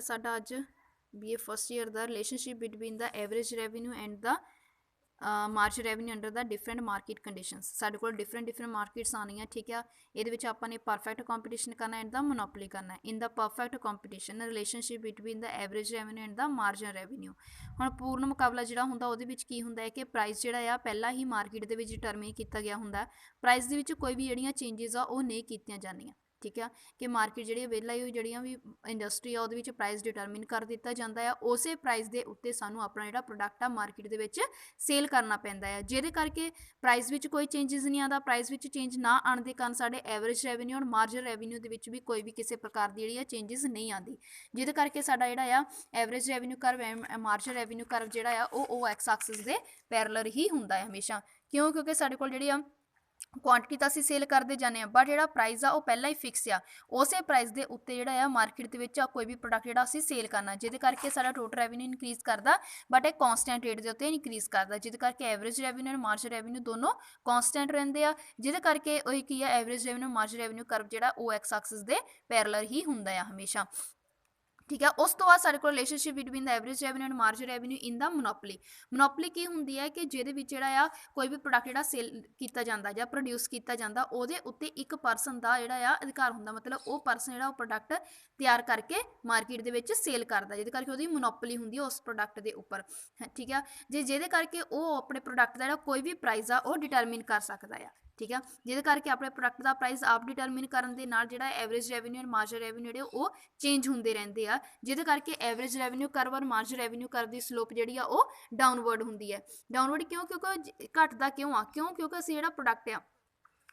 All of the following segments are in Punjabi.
ਸਾਡਾ ਅੱਜ BA first year the relationship between the average revenue and the marginal revenue under the different market conditions. ਸਾਡੇ ਕੋਲ ਡਿਫਰੈਂਟ ਮਾਰਕੀਟਸ ਆਉਣੀਆਂ, ਠੀਕ ਆ। ਇਹਦੇ ਵਿੱਚ ਆਪਾਂ ਨੇ ਪਰਫੈਕਟ ਕੰਪੀਟੀਸ਼ਨ ਕਰਨਾ ਐਂਡ ਦਾ ਮੋਨੋਪੋਲੀ ਕਰਨਾ। In the perfect competition relationship between the average revenue and the marginal revenue. ਹੁਣ ਪੂਰਨ ਮੁਕਾਬਲਾ ਜਿਹੜਾ ਹੁੰਦਾ ਉਹਦੇ ਵਿੱਚ ਕੀ ਹੁੰਦਾ ਹੈ ਕਿ ਪ੍ਰਾਈਸ ਜਿਹੜਾ ਆ ਪਹਿਲਾਂ ਹੀ ਮਾਰਕੀਟ ਦੇ ਵਿੱਚ ਡਿਟਰਮਿਨ ਕੀਤਾ ਗਿਆ ਹੁੰਦਾ। ਪ੍ਰਾਈਸ ਦੇ ਵਿੱਚ ਕੋਈ ਵੀ ਜਿਹੜੀਆਂ ਚੇਂਜਸ ਆ ਉਹ ਨਹੀਂ ਕੀਤੀਆਂ ਜਾਂਦੀਆਂ, ਠੀਕ ਹੈ। ਕਿ ਮਾਰਕੀਟ ਜਿਹੜੀ ਵਿਹਲਾ ਹੀ ਜਿਹੜੀਆਂ ਵੀ ਇੰਡਸਟਰੀ ਆ ਉਹਦੇ ਵਿੱਚ ਪ੍ਰਾਈਸ ਡਿਟਰਮਿਨ ਕਰ ਦਿੱਤਾ ਜਾਂਦਾ ਆ। ਉਸੇ ਪ੍ਰਾਈਸ ਦੇ ਉੱਤੇ ਸਾਨੂੰ ਆਪਣਾ ਜਿਹੜਾ ਪ੍ਰੋਡਕਟ ਆ ਮਾਰਕੀਟ ਦੇ ਵਿੱਚ ਸੇਲ ਕਰਨਾ ਪੈਂਦਾ ਆ, ਜਿਹਦੇ ਕਰਕੇ ਪ੍ਰਾਈਸ ਵਿੱਚ ਕੋਈ ਚੇਂਜਸ ਨਹੀਂ ਆਉਂਦਾ। ਪ੍ਰਾਈਸ ਵਿੱਚ ਚੇਂਜ ਨਾ ਆਉਣ ਦੇ ਕਾਰਨ ਸਾਡੇ ਐਵਰੇਜ ਰੈਵਨਿਊ ਔਰ ਮਾਰਜਨ ਰੈਵਨਿਊ ਦੇ ਵਿੱਚ ਵੀ ਕੋਈ ਵੀ ਕਿਸੇ ਪ੍ਰਕਾਰ ਦੀ ਜਿਹੜੀ ਆ ਚੇਂਜਸ ਨਹੀਂ ਆਉਂਦੀ, ਜਿਹਦੇ ਕਰਕੇ ਸਾਡਾ ਜਿਹੜਾ ਆ average revenue curve margin revenue curve ਜਿਹੜਾ ਆ ਉਹ ਐਕਸ ਐਕਸਿਸ ਦੇ ਪੈਰਲਲ ਹੀ ਹੁੰਦਾ ਹੈ ਹਮੇਸ਼ਾ। ਕਿਉਂਕਿ ਸਾਡੇ ਕੋਲ ਜਿਹੜੀ ਆ ਕੁਆਂਟਿਟੀ ਤਾਂ ਅਸੀਂ ਸੇਲ ਕਰਦੇ ਜਾਂਦੇ ਹਾਂ, ਬਟ ਜਿਹੜਾ ਪ੍ਰਾਈਸ ਆ ਉਹ ਪਹਿਲਾਂ ਹੀ ਫਿਕਸ ਆ। ਉਸੇ ਪ੍ਰਾਈਸ ਦੇ ਉੱਤੇ ਜਿਹੜਾ ਆ ਮਾਰਕੀਟ ਦੇ ਵਿੱਚ ਕੋਈ ਵੀ ਪ੍ਰੋਡਕਟ ਜਿਹੜਾ ਅਸੀਂ ਸੇਲ ਕਰਨਾ, ਜਿਹਦੇ ਕਰਕੇ ਸਾਡਾ ਟੋਟਲ ਰੈਵਨਿਊ ਇਨਕਰੀਜ਼ ਕਰਦਾ, ਬਟ ਇਹ ਕੌਨਸਟੈਂਟ ਰੇਟ ਦੇ ਉੱਤੇ ਇਨਕਰੀਜ਼ ਕਰਦਾ, ਜਿਹਦੇ ਕਰਕੇ average revenue and marginal revenue ਦੋਨੋਂ ਕੌਨਸਟੈਂਟ ਰਹਿੰਦੇ ਆ, ਜਿਹਦੇ ਕਰਕੇ ਉਹ ਕੀ ਆ average revenue marginal revenue curve ਜਿਹੜਾ ਉਹ ਐਕਸ ਐਕਸਿਸ ਦੇ ਪੈਰਲਲ ਹੀ ਹੁੰਦਾ ਆ ਹਮੇਸ਼ਾ, ਠੀਕ ਹੈ। ਉਸ ਤੋਂ ਬਾਅਦ ਸਾਡੇ ਕੋਲ relationship between the average revenue and marginal revenue in the monopoly. Monopoly ਕੀ ਹੁੰਦੀ ਹੈ ਕਿ ਜਿਹਦੇ ਵਿੱਚ ਜਿਹੜਾ ਆ ਕੋਈ ਵੀ ਪ੍ਰੋਡਕਟ ਜਿਹੜਾ ਸੇਲ ਕੀਤਾ ਜਾਂਦਾ ਜਾਂ ਪ੍ਰੋਡਿਊਸ ਕੀਤਾ ਜਾਂਦਾ ਉਹਦੇ ਉੱਤੇ ਇੱਕ ਪਰਸਨ ਦਾ ਜਿਹੜਾ ਆ ਅਧਿਕਾਰ ਹੁੰਦਾ, ਮਤਲਬ ਉਹ ਪਰਸਨ ਜਿਹੜਾ ਉਹ ਪ੍ਰੋਡਕਟ ਤਿਆਰ ਕਰਕੇ ਮਾਰਕੀਟ ਦੇ ਵਿੱਚ ਸੇਲ ਕਰਦਾ, ਜਿਹਦੇ ਕਰਕੇ ਉਹਦੀ ਮੋਨੋਪੋਲੀ ਹੁੰਦੀ ਹੈ ਉਸ ਪ੍ਰੋਡਕਟ ਦੇ ਉੱਪਰ, ਠੀਕ ਆ। ਜਿਹਦੇ ਕਰਕੇ ਉਹ ਆਪਣੇ ਪ੍ਰੋਡਕਟ ਦਾ ਜਿਹੜਾ ਕੋਈ ਵੀ ਪ੍ਰਾਈਸ ਆ ਉਹ ਡਿਟਰਮਿਨ ਕਰ ਸਕਦਾ ਆ, ਠੀਕ ਆ। ਜਿਹਦੇ ਕਰਕੇ ਆਪਣੇ ਪ੍ਰੋਡਕਟ ਦਾ ਪ੍ਰਾਈਸ ਆਪ ਡਿਟਰਮਿਨ ਕਰਨ ਦੇ ਨਾਲ ਜਿਹੜਾ average revenue and marginal revenue ਜਿਹੜੇ ਉਹ ਚੇਂਜ ਹੁੰਦੇ ਰਹਿੰਦੇ ਆ, ਜਿਹਦੇ ਕਰਕੇ ਐਵਰੇਜ ਰੈਵਨਿਊ ਕਰਵ ਔਰ ਮਾਰਜਨ ਰੈਵਨਿਊ ਕਰਵ ਦੀ ਸਲੋਪ ਜਿਹੜੀ ਆ ਉਹ ਡਾਊਨਵਰਡ ਹੁੰਦੀ ਹੈ। ਡਾਊਨਵਰਡ ਕਿਉਂਕਿ ਘਟਦਾ ਕਿਉਂ ਆ? ਕਿਉਂਕਿ ਅਸੀਂ ਜਿਹੜਾ ਪ੍ਰੋਡਕਟ ਆ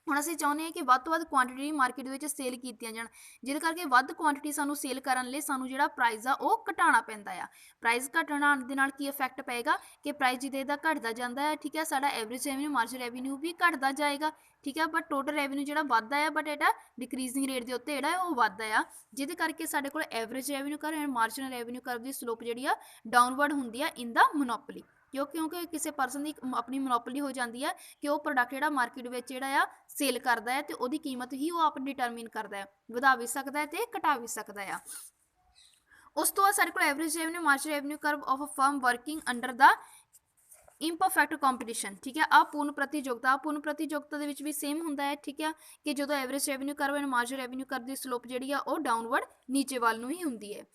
ਹੁਣ ਅਸੀਂ ਚਾਹੁੰਦੇ ਹਾਂ ਕਿ ਵੱਧ ਤੋਂ ਵੱਧ ਕੁਆਂਟਿਟੀ ਮਾਰਕੀਟ ਵਿੱਚ ਸੇਲ ਕੀਤੀਆਂ ਜਾਣ, ਜਿਹਦੇ ਕਰਕੇ ਵੱਧ ਕੁਆਂਟਿਟੀ ਸਾਨੂੰ ਸੇਲ ਕਰਨ ਲਈ ਸਾਨੂੰ ਜਿਹੜਾ ਪ੍ਰਾਈਸ ਆ ਉਹ ਘਟਾਉਣਾ ਪੈਂਦਾ ਆ। ਪ੍ਰਾਈਸ ਘਟਣ ਦੇ ਨਾਲ ਕੀ ਇਫੈਕਟ ਪਏਗਾ ਕਿ ਪ੍ਰਾਈਸ ਜਿਹਦੇ ਦਾ ਘਟਦਾ ਜਾਂਦਾ ਹੈ, ਠੀਕ ਹੈ, ਸਾਡਾ ਐਵਰੇਜ ਰੈਵਨਿਊ ਮਾਰਜਨ ਰੈਵਨਿਊ ਵੀ ਘਟਦਾ ਜਾਏਗਾ, ਠੀਕ ਹੈ। ਬਟ ਟੋਟਲ ਰੈਵਨਿਊ ਜਿਹੜਾ ਵੱਧਦਾ ਆ, ਬਟ ਇਹਦਾ ਡਿਕਰੀਜ਼ਿੰਗ ਰੇਟ ਦੇ ਉੱਤੇ ਜਿਹੜਾ ਉਹ ਵੱਧਦਾ ਆ, ਜਿਹਦੇ ਕਰਕੇ ਸਾਡੇ ਕੋਲ average revenue curve and marginal revenue curve the slope ਜਿਹੜੀ ਆ ਡਾਊਨਵਰਡ ਹੁੰਦੀ ਆ ਇਨ ਦਾ ਮੋਨੋਪੋਲੀ। ਕਿਉਂਕਿ ਕਿਸੇ ਪਰਸਨ ਦੀ ਆਪਣੀ ਮੋਨੋਪੋਲੀ ਹੋ ਜਾਂਦੀ ਹੈ ਕਿ ਉਹ ਪ੍ਰੋਡਕਟ ਜਿਹੜਾ ਮਾਰਕੀਟ ਵਿੱਚ ਜਿਹੜਾ ਆ ਸੇਲ ਕਰਦਾ ਹੈ ਤੇ ਉਹਦੀ ਕੀਮਤ ਹੀ ਉਹ ਆਪ ਡਿਟਰਮਿਨ ਕਰਦਾ ਹੈ, ਵਧਾ ਵੀ ਸਕਦਾ ਹੈ ਤੇ ਘਟਾ ਵੀ ਸਕਦਾ ਆ। ਉਸ ਤੋਂ ਬਾਅਦ ਸਾਡੇ ਕੋਲ average revenue marginal revenue curve of a firm working under the imperfect competition, ਠੀਕ ਹੈ। ਅਪੂਰਨ ਪ੍ਰਤੀਯੋਗਤਾ ਦੇ ਵਿੱਚ ਵੀ ਸੇਮ ਹੁੰਦਾ ਹੈ, ਠੀਕ ਹੈ, ਕਿ ਜਦੋਂ average revenue curve and marginal revenue curve the slope ਜਿਹੜੀ ਆ ਉਹ ਡਾਊਨਵਰਡ ਨੀਚੇ ਵੱਲ ਨੂੰ ਹੀ ਹੁੰਦੀ ਹੈ।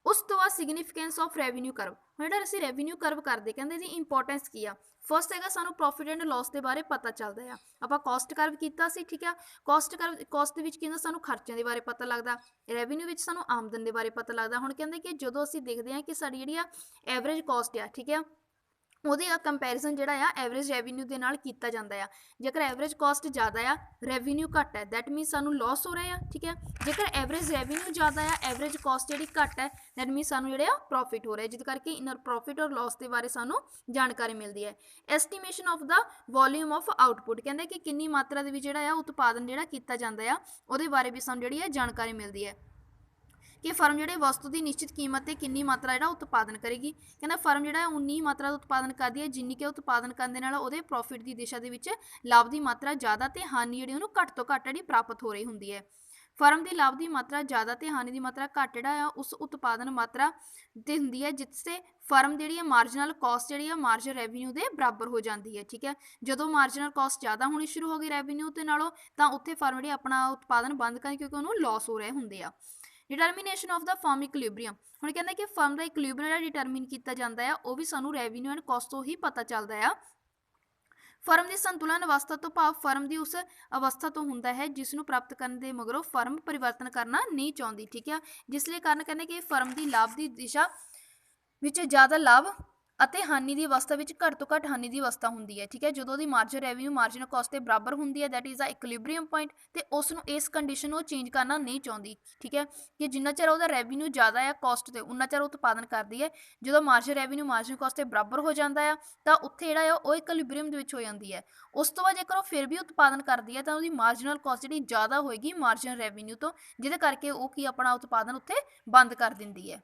ਉਸ ਤੋਂ ਬਾਅਦ ਸਿਗਨੀਫੀਕੈਂਸ ਆਫ ਰੈਵਨਿਊ ਕਰਵ। ਹੁਣ ਜਿਹੜਾ ਅਸੀਂ ਰੈਵਨਿਊ ਕਰਵ ਕਰਦੇ ਕਹਿੰਦੇ ਇਹਦੀ ਇੰਪੋਰਟੈਂਸ ਕੀ ਆ? ਫਸਟ ਹੈਗਾ ਸਾਨੂੰ ਪ੍ਰੋਫਿਟ ਐਂਡ ਲਾਸ ਦੇ ਬਾਰੇ ਪਤਾ ਚੱਲਦਾ ਆ। ਆਪਾਂ ਕਾਸਟ ਕਰਵ ਕੀਤਾ ਸੀ, ਠੀਕ ਆ। ਕਾਸਟ ਦੇ ਵਿੱਚ ਕੀ ਹੁੰਦਾ? ਸਾਨੂੰ ਖਰਚਿਆਂ ਦੇ ਬਾਰੇ ਪਤਾ ਲੱਗਦਾ। ਰੈਵਨਿਊ ਵਿੱਚ ਸਾਨੂੰ ਆਮਦਨ ਦੇ ਬਾਰੇ ਪਤਾ ਲੱਗਦਾ। ਹੁਣ ਕਹਿੰਦੇ ਕਿ ਜਦੋਂ ਅਸੀਂ ਦੇਖਦੇ ਹਾਂ ਕਿ ਸਾਡੀ ਜਿਹੜੀ ਆ ਐਵਰੇਜ ਕਾਸਟ ਆ, ਠੀਕ ਆ, ਉਹਦੇ ਕੰਪੈਰੀਜ਼ਨ ਜਿਹੜਾ ਆ ਐਵਰੇਜ ਰੈਵਨਿਊ ਦੇ ਨਾਲ ਕੀਤਾ ਜਾਂਦਾ ਆ। ਜੇਕਰ ਐਵਰੇਜ ਕਾਸਟ ਜ਼ਿਆਦਾ ਆ, ਰੈਵਨਿਊ ਘੱਟ ਹੈ, ਦੈਟ ਮੀਨਸ ਸਾਨੂੰ ਲਾਸ ਹੋ ਰਿਹਾ ਆ, ਠੀਕ ਹੈ। ਜੇਕਰ ਐਵਰੇਜ ਰੈਵਨਿਊ ਜ਼ਿਆਦਾ ਆ, ਐਵਰੇਜ ਕਾਸਟ ਜਿਹੜੀ ਘੱਟ ਹੈ, ਦੈਟ ਮੀਨਸ ਸਾਨੂੰ ਜਿਹੜੇ ਆ ਪ੍ਰੋਫਿਟ ਹੋ ਰਿਹਾ, ਜਿਹਦੇ ਕਰਕੇ ਇਨਰ ਪ੍ਰੋਫਿਟ ਔਰ ਲਾਸ ਦੇ ਬਾਰੇ ਸਾਨੂੰ ਜਾਣਕਾਰੀ ਮਿਲਦੀ ਹੈ। Estimation of the volume of output, ਕਹਿੰਦੇ ਕਿ ਕਿੰਨੀ ਮਾਤਰਾ ਦੇ ਵਿੱਚ ਜਿਹੜਾ ਆ ਉਤਪਾਦਨ ਜਿਹੜਾ ਕੀਤਾ ਜਾਂਦਾ ਆ ਉਹਦੇ ਬਾਰੇ ਵੀ ਸਾਨੂੰ ਜਿਹੜੀ ਆ ਜਾਣਕਾਰੀ ਮਿਲਦੀ ਹੈ ਕਿ ਫਰਮ ਜਿਹੜੇ ਵਸਤੂ ਦੀ ਨਿਸ਼ਚਿਤ ਕੀਮਤ ਤੇ ਕਿੰਨੀ ਮਾਤਰਾ ਜਿਹੜਾ ਉਤਪਾਦਨ ਕਰੇਗੀ। ਕਹਿੰਦਾ ਫਰਮ ਜਿਹੜਾ ਉਨੀ ਮਾਤਰਾ ਦਾ ਉਤਪਾਦਨ ਕਰਦੀ ਹੈ ਜਿੰਨੀ ਕਿ ਉਤਪਾਦਨ ਕਰਨ ਦੇ ਨਾਲ ਉਹਦੇ ਪ੍ਰੋਫਿਟ ਦੀ ਦਿਸ਼ਾ ਦੇ ਵਿੱਚ ਲਾਭ ਦੀ ਮਾਤਰਾ ਜ਼ਿਆਦਾ ਤੇ ਹਾਨੀ ਜਿਹੜੀ ਉਹਨੂੰ ਘੱਟ ਤੋਂ ਘੱਟ ਜਿਹੜੀ ਪ੍ਰਾਪਤ ਹੋ ਰਹੀ ਹੁੰਦੀ ਹੈ। ਫਰਮ ਦੀ ਲਾਭ ਦੀ ਮਾਤਰਾ ਜ਼ਿਆਦਾ ਤੇ ਹਾਨੀ ਦੀ ਮਾਤਰਾ ਘੱਟ ਜਿਹੜਾ ਆ ਉਸ ਉਤਪਾਦਨ ਮਾਤਰਾ ਤੇ ਹੁੰਦੀ ਹੈ ਜਿੱਥੇ ਫਰਮ ਜਿਹੜੀ ਹੈ ਮਾਰਜਨਲ ਕਾਸਟ ਜਿਹੜੀ ਆ ਮਾਰਜਨ ਰੈਵਨਿਊ ਦੇ ਬਰਾਬਰ ਹੋ ਜਾਂਦੀ ਹੈ, ਠੀਕ ਹੈ। ਜਦੋਂ ਮਾਰਜਨਲ ਕਾਸਟ ਜ਼ਿਆਦਾ ਹੋਣੀ ਸ਼ੁਰੂ ਹੋ ਗਈ ਰੈਵਨਿਊ ਦੇ ਨਾਲੋਂ ਤਾਂ ਉੱਥੇ ਫਰਮ ਜਿਹੜੀ ਆਪਣਾ ਉਤਪਾਦਨ ਬੰਦ ਕਰ ਕਿਉਂਕਿ ਉਹਨੂੰ ਲਾਸ ਹੋ ਰਹੇ ਹੁੰਦੇ ਆ। Determination of the firm equilibrium. ਹੁਣ ਕਹਿੰਦੇ ਕਿ ਫਰਮ ਦਾ ਇਕੁਇਲਿਬਰੀਅਮ ਜਿਹੜਾ ਡਿਟਰਮਿਨ ਕੀਤਾ ਜਾਂਦਾ ਆ ਉਹ ਵੀ ਸਾਨੂੰ ਰੈਵਨਿਊ ਐਂਡ ਕਾਸਟ ਤੋਂ ਹੀ ਪਤਾ ਚੱਲਦਾ ਆ। ਫਰਮ ਦੀ ਸੰਤੁਲਨ ਅਵਸਥਾ ਤੋਂ ਭਾਵ ਫਰਮ ਦੀ ਉਸ ਅਵਸਥਾ ਤੋਂ ਹੁੰਦਾ ਹੈ ਜਿਸ ਨੂੰ ਪ੍ਰਾਪਤ ਕਰਨ ਦੇ ਮਗਰੋਂ ਫਰਮ ਪਰਿਵਰਤਨ ਕਰਨਾ ਨਹੀਂ ਚਾਹੁੰਦੀ, ਠੀਕ ਆ। ਜਿਸ ਲਈ ਕਾਰਨ ਕਹਿੰਦੇ ਕਿ ਫਰਮ ਦੀ ਲਾਭ ਦੀ ਦਿਸ਼ਾ ਵਿੱਚ ਜ਼ਿਆਦਾ ਲਾਭ ਅਤੇ ਹਾਨੀ ਦੀ ਅਵਸਥਾ ਵਿੱਚ ਘੱਟ ਤੋਂ ਘੱਟ ਹਾਨੀ ਦੀ ਅਵਸਥਾ ਹੁੰਦੀ ਹੈ, ਠੀਕ ਹੈ। ਜਦੋਂ ਉਹਦੀ ਮਾਰਜਨ ਰੈਵਨਿਊ ਮਾਰਜਨ ਕਾਸਟ ਦੇ ਬਰਾਬਰ ਹੁੰਦੀ ਹੈ, ਦੈਟ ਇਜ਼ ਦਾ ਇਕੁਇਲਿਬਰੀਅਮ ਪੁਆਇੰਟ, ਤੇ ਉਸ ਨੂੰ ਇਸ ਕੰਡੀਸ਼ਨ ਨੂੰ ਚੇਂਜ ਕਰਨਾ ਨਹੀਂ ਚਾਹੁੰਦੀ, ਠੀਕ ਹੈ। ਕਿ ਜਿੰਨਾ ਚਿਰ ਉਹਦਾ ਰੈਵਨਿਊ ਜ਼ਿਆਦਾ ਹੈ ਕਾਸਟ ਤੇ ਉਨਾ ਚਿਰ ਉਤਪਾਦਨ ਕਰਦੀ ਹੈ। ਜਦੋਂ ਮਾਰਜਨ ਰੈਵਨਿਊ ਮਾਰਜਨ ਕਾਸਟ ਦੇ ਬਰਾਬਰ ਹੋ ਜਾਂਦਾ ਆ ਤਾਂ ਉੱਥੇ ਜਿਹੜਾ ਆ ਉਹ ਇਕੁਇਲਿਬਰੀਅਮ ਦੇ ਵਿੱਚ ਹੋ ਜਾਂਦੀ ਹੈ। ਉਸ ਤੋਂ ਬਾਅਦ ਜੇਕਰ ਉਹ ਫਿਰ ਵੀ ਉਤਪਾਦਨ ਕਰਦੀ ਹੈ ਤਾਂ ਉਹਦੀ ਮਾਰਜਨਲ ਕਾਸਟ ਜਿਹੜੀ ਜ਼ਿਆਦਾ ਹੋਏਗੀ ਮਾਰਜਨ ਰੈਵਨਿਊ ਤੋਂ, ਜਿਹਦੇ ਕਰਕੇ ਉਹ ਕੀ ਆਪਣਾ ਉਤਪਾਦਨ ਉੱਥੇ ਬੰਦ ਕਰ ਦਿੰਦੀ ਹੈ।